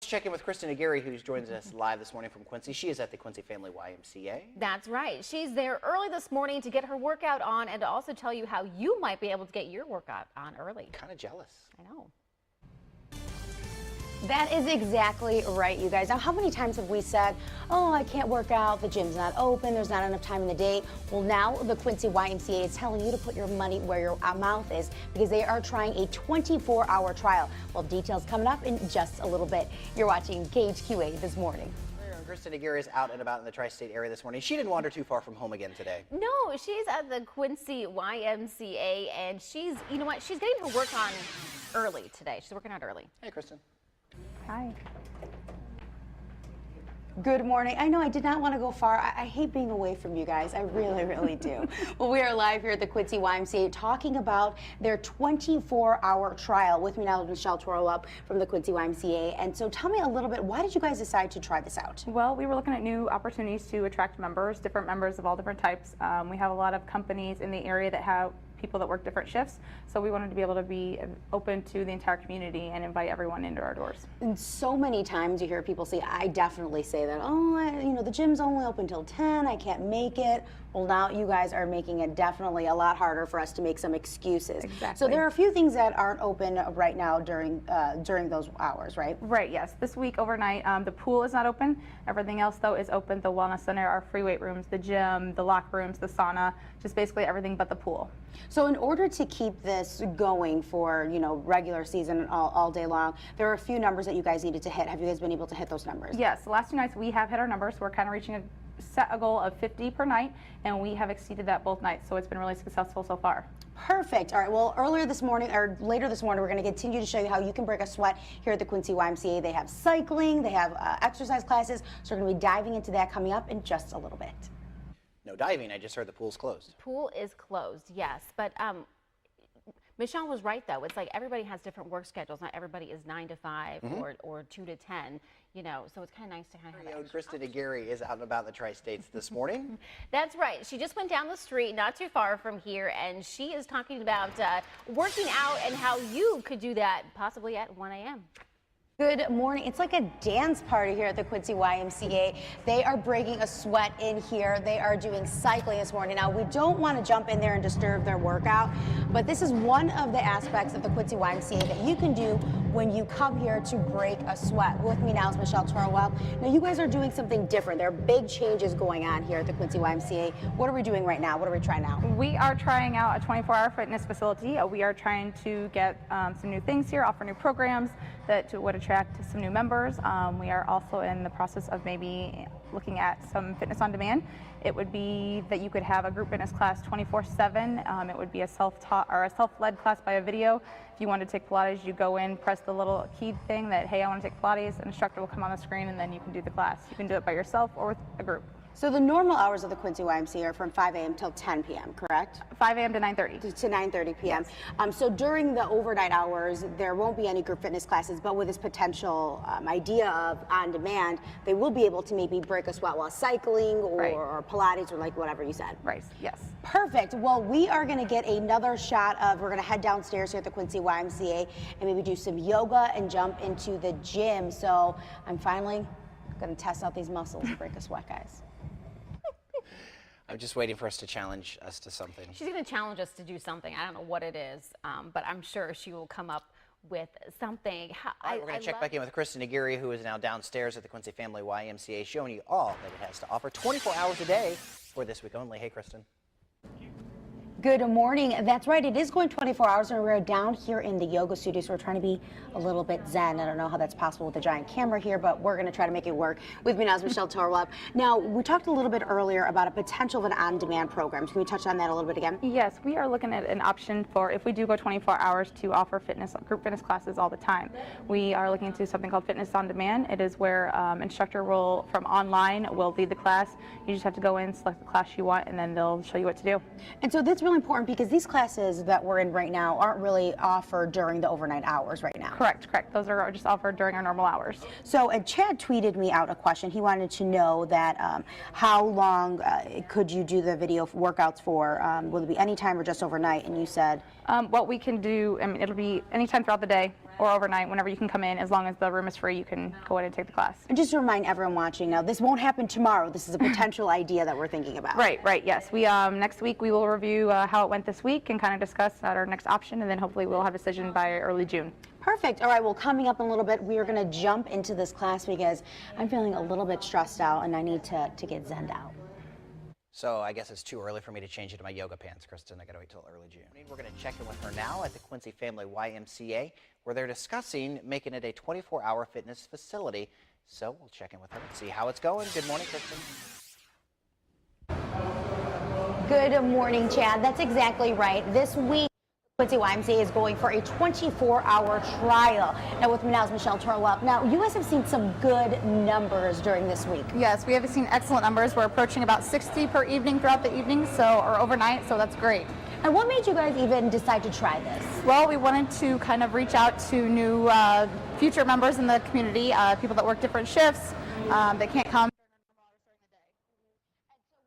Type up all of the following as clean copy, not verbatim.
Let's check in with Kristen Aguirre, who's joins us live this morning from Quincy. She is at the Quincy Family YMCA. That's right. She's there early this morning to get her workout on and to also tell you how you might be able to get your workout on early. Kind of jealous. I know. That is exactly right, you guys. Now, how many times have we said, oh, I can't work out, the gym's not open, there's not enough time in the day? Well, now the Quincy YMCA is telling you to put your money where your mouth is because they are trying a 24-hour trial. Well, details coming up in just a little bit. You're watching KHQA This Morning. Kristen Aguirre is out and about in the tri-state area this morning. She didn't wander too far from home again today. No, she's at the Quincy YMCA, and she's, you know what, she's getting her work on early today. She's working out early. Hey, Kristen. Hi. Good morning. I know I did not want to go far. I hate being away from you guys. I really, really do. Well, we are live here at the Quincy YMCA talking about their 24-hour trial. With me now is Michelle Torolup from the Quincy YMCA. And so tell me a little bit, why did you guys decide to try this out? Well, we were looking at new opportunities to attract members, different members of all different types. We have a lot of companies in the area that have people that work different shifts, so we wanted to be able to be open to the entire community and invite everyone into our doors. And so many times you hear people say, I definitely say that, oh, the gym's only open till 10, I can't make it. Well, now you guys are making it definitely a lot harder for us to make some excuses. Exactly. So there are a few things that aren't open right now during those hours, right? Right, yes. This week overnight, the pool is not open. Everything else, though, is open. The wellness center, our free weight rooms, the gym, the locker rooms, the sauna, just basically everything but the pool. So in order to keep this going for, regular season all day long, there are a few numbers that you guys needed to hit. Have you guys been able to hit those numbers? Yes, the last 2 nights we have hit our numbers. We're kind of reaching set a goal of 50 per night, and we have exceeded that both nights, so it's been really successful so far. Perfect. All right, well, later this morning, we're going to continue to show you how you can break a sweat here at the Quincy YMCA. They have cycling, they have exercise classes, so we're going to be diving into that coming up in just a little bit. No diving. I just heard the pool's closed. Pool is closed, yes, but Michelle was right, though. It's like everybody has different work schedules. Not everybody is 9 to 5 or 2 to 10, so it's kind of nice to have that. Kristen Aguirre is out and about the tri-states this morning. That's right. She just went down the street not too far from here, and she is talking about working out and how you could do that possibly at 1 a.m. Good morning. It's like a dance party here at the Quincy YMCA. They are breaking a sweat in here. They are doing cycling this morning. Now, we don't want to jump in there and disturb their workout, but this is one of the aspects of the Quincy YMCA that you can do when you come here to break a sweat. With me now is Michelle Torolup. Now, you guys are doing something different. There are big changes going on here at the Quincy YMCA. What are we doing right now? What are we trying now? We are trying out a 24-hour fitness facility. We are trying to get some new things here, offer new programs that would attract some new members. We are also in the process of maybe looking at some fitness on demand. It would be that you could have a group fitness class 24/7. It would be a self-taught or a self-led class by a video. If you want to take Pilates, you go in, press the little key thing that, hey, I want to take Pilates. An instructor will come on the screen, and then you can do the class. You can do it by yourself or with a group. So the normal hours of the Quincy YMCA are from 5 a.m. till 10 p.m., correct? 5 a.m. to 9:30. To 9:30 p.m. Yes. So during the overnight hours, there won't be any group fitness classes, but with this potential idea of on demand, they will be able to maybe break a sweat while cycling or Pilates or like whatever you said. Right, yes. Perfect. Well, we are going to get another shot of, we're going to head downstairs here at the Quincy YMCA and maybe do some yoga and jump into the gym. So I'm finally going to test out these muscles and break a sweat, guys. I'm just waiting for us to challenge us to something. She's going to challenge us to do something. I don't know what it is, but I'm sure she will come up with something. All right, we're going to check back in with Kristen Aguirre, who is now downstairs at the Quincy Family YMCA, showing you all that it has to offer 24 hours a day for this week only. Hey, Kristen. Good morning. That's right. It is going 24 hours, and we're down here in the yoga studio, so we're trying to be a little bit zen. I don't know how that's possible with the giant camera here, but we're going to try to make it work. With me now is Michelle Torolup. Now, we talked a little bit earlier about a potential of an on-demand program. Can we touch on that a little bit again? Yes, we are looking at an option for, if we do go 24 hours, to offer group fitness classes all the time. We are looking into something called Fitness on Demand. It is where instructor will, from online, will lead the class. You just have to go in, select the class you want, and then they'll show you what to do. And so that's really important because these classes that we're in right now aren't really offered during the overnight hours right now. Correct. Those are just offered during our normal hours. So Chad tweeted me out a question. He wanted to know that how long could you do the video workouts for? Will it be any time or just overnight? And you said? What we can do, I mean, it'll be anytime throughout the day. or overnight, whenever you can come in. As long as the room is free, you can go in and take the class. And just to remind everyone watching now, this won't happen tomorrow. This is a potential idea that we're thinking about. Right, yes. We next week we will review how it went this week and kind of discuss our next option, and then hopefully we'll have a decision by early June. Perfect. All right, well, coming up in a little bit, we are going to jump into this class because I'm feeling a little bit stressed out and I need to get zened out. So I guess it's too early for me to change it to my yoga pants, Kristen. I gotta wait till early June. We're gonna check in with her now at the Quincy Family YMCA, where they're discussing making it a 24-hour fitness facility. So we'll check in with her and see how it's going. Good morning, Kristen. Good morning, Chad. That's exactly right. This week, Quincy YMCA is going for a 24-hour trial. Now with me now is Michelle Turlup. Now you guys have seen some good numbers during this week. Yes, we have seen excellent numbers. We're approaching about 60 per evening throughout the evening, or overnight, so that's great. And what made you guys even decide to try this? Well, we wanted to kind of reach out to new future members in the community, people that work different shifts that can't come.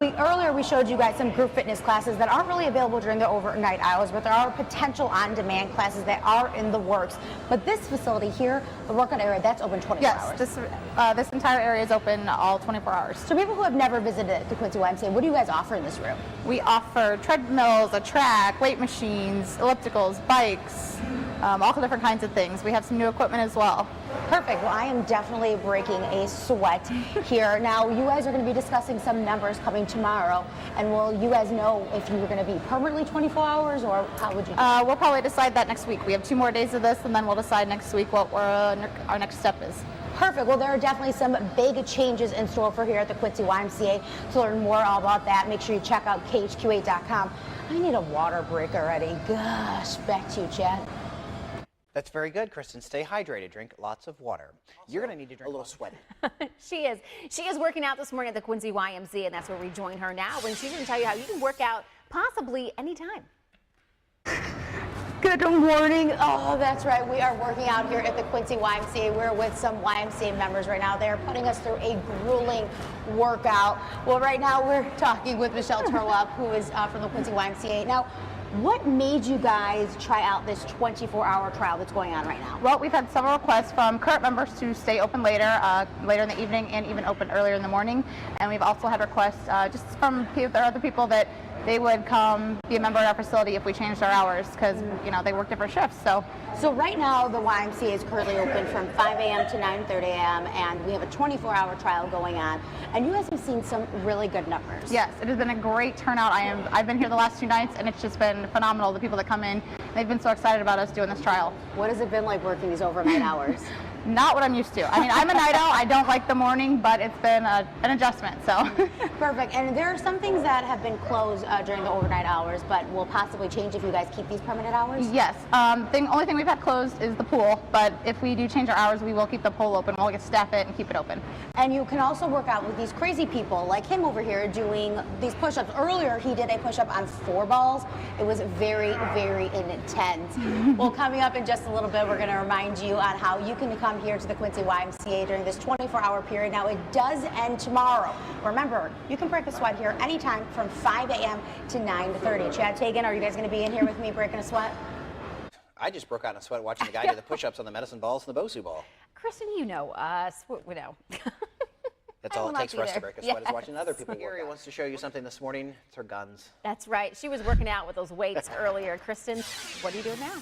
Earlier we showed you guys some group fitness classes that aren't really available during the overnight hours, but there are potential on-demand classes that are in the works. But this facility here, the workout area, that's open 24 hours. Yes, this entire area is open all 24 hours. So people who have never visited the Quincy YMCA, what do you guys offer in this room? We offer treadmills, a track, weight machines, ellipticals, bikes, all different kinds of things. We have some new equipment as well. Perfect. Well, I am definitely breaking a sweat here. Now, you guys are going to be discussing some numbers coming tomorrow, and will you guys know if you were going to be permanently 24 hours, or how would you do We'll probably decide that next week. We have 2 more days of this, and then we'll decide next week what our next step is. Perfect. Well, there are definitely some big changes in store for here at the Quincy YMCA. To learn more all about that, make sure you check out KHQA.com. I need a water break already. Gosh, back to you, Chad. That's very good, Kristen. Stay hydrated. Drink lots of water. You're going to need to drink a little sweaty. She is. She is working out this morning at the Quincy YMCA, and that's where we join her now. And she's going to tell you how you can work out possibly anytime. Good morning. Oh, that's right. We are working out here at the Quincy YMCA. We're with some YMCA members right now. They're putting us through a grueling workout. Well, right now we're talking with Michelle Turlup, who is from the Quincy YMCA. Now, what made you guys try out this 24-hour trial that's going on right now? Well, we've had several requests from current members to stay open later in the evening and even open earlier in the morning. And we've also had requests just from other people that they would come be a member at our facility if we changed our hours because, they work different shifts. So right now the YMCA is currently open from 5 a.m. to 9:30 a.m. and we have a 24-hour trial going on. And you guys have seen some really good numbers. Yes, it has been a great turnout. I've been here the last 2 nights and it's just been phenomenal. The people that come in, they've been so excited about us doing this trial. What has it been like working these overnight hours? Not what I'm used to. I mean, I'm a night owl. I don't like the morning, but it's been an adjustment. So perfect. And there are some things that have been closed during the overnight hours, but will possibly change if you guys keep these permanent hours? Yes. Only thing we've had closed is the pool, but if we do change our hours, we will keep the pool open. We'll staff it and keep it open. And you can also work out with these crazy people like him over here doing these push-ups. Earlier, he did a push-up on 4 balls. It was very, very intense. Well, coming up in just a little bit, we're going to remind you on how you can come here to the Quincy YMCA during this 24-hour period. Now, it does end tomorrow. Remember, you can break a sweat here anytime from 5 a.m. to 9:30. Chad Tagan, are you guys going to be in here with me breaking a sweat? I just broke out in a sweat watching the guy do the push-ups on the medicine balls and the Bosu ball. Kristen, you know us. We know. That's all it takes for us to break a sweat is watching other people work out. Aguirre wants to show you something this morning. It's her guns. That's right. She was working out with those weights earlier. Kristen, what are you doing now?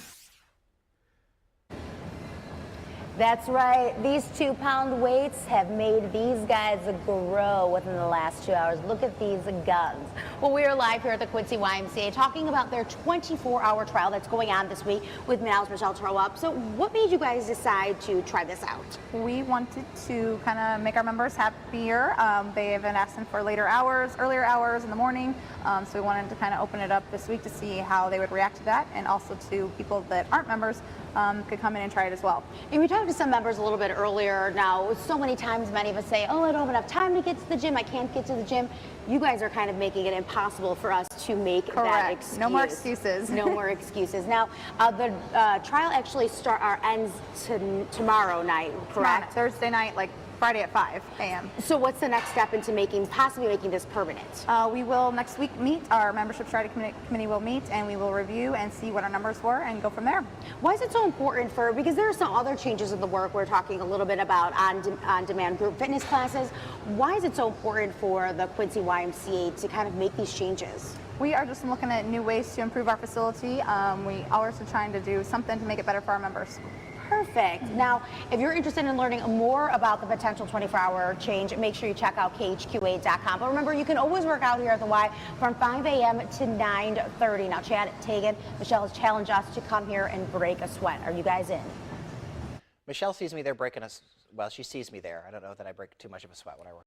That's right. These 2-pound weights have made these guys grow within the last 2 hours. Look at these guns. Well, we are live here at the Quincy YMCA talking about their 24-hour trial that's going on this week with Now's Michelle Turlup. So what made you guys decide to try this out? We wanted to kind of make our members happier. They have been asking for earlier hours in the morning. So we wanted to kind of open it up this week to see how they would react to that, and also to people that aren't members could come in and try it as well. And we talked to some members a little bit earlier. Now, so many times many of us say, oh, I don't have enough time to get to the gym. I can't get to the gym. You guys are kind of making it impossible for us to make that excuse. No more excuses. No more excuses. Now, the trial actually ends tomorrow night, correct? Thursday night, like Friday at 5 a.m. So what's the next step into possibly making this permanent? We will next week meet, our membership strategy committee will meet, and we will review and see what our numbers were and go from there. Why is it so important because there are some other changes in the work. We're talking a little bit about on-demand group fitness classes. Why is it so important for the Quincy YMCA to kind of make these changes? We are just looking at new ways to improve our facility. We always are trying to do something to make it better for our members. Perfect. Now, if you're interested in learning more about the potential 24-hour change, make sure you check out KHQA.com. But remember, you can always work out here at the Y from 5 a.m. to 9:30. Now, Chad, Tegan, Michelle has challenged us to come here and break a sweat. Are you guys in? Michelle sees me there breaking well, she sees me there. I don't know that I break too much of a sweat when I work.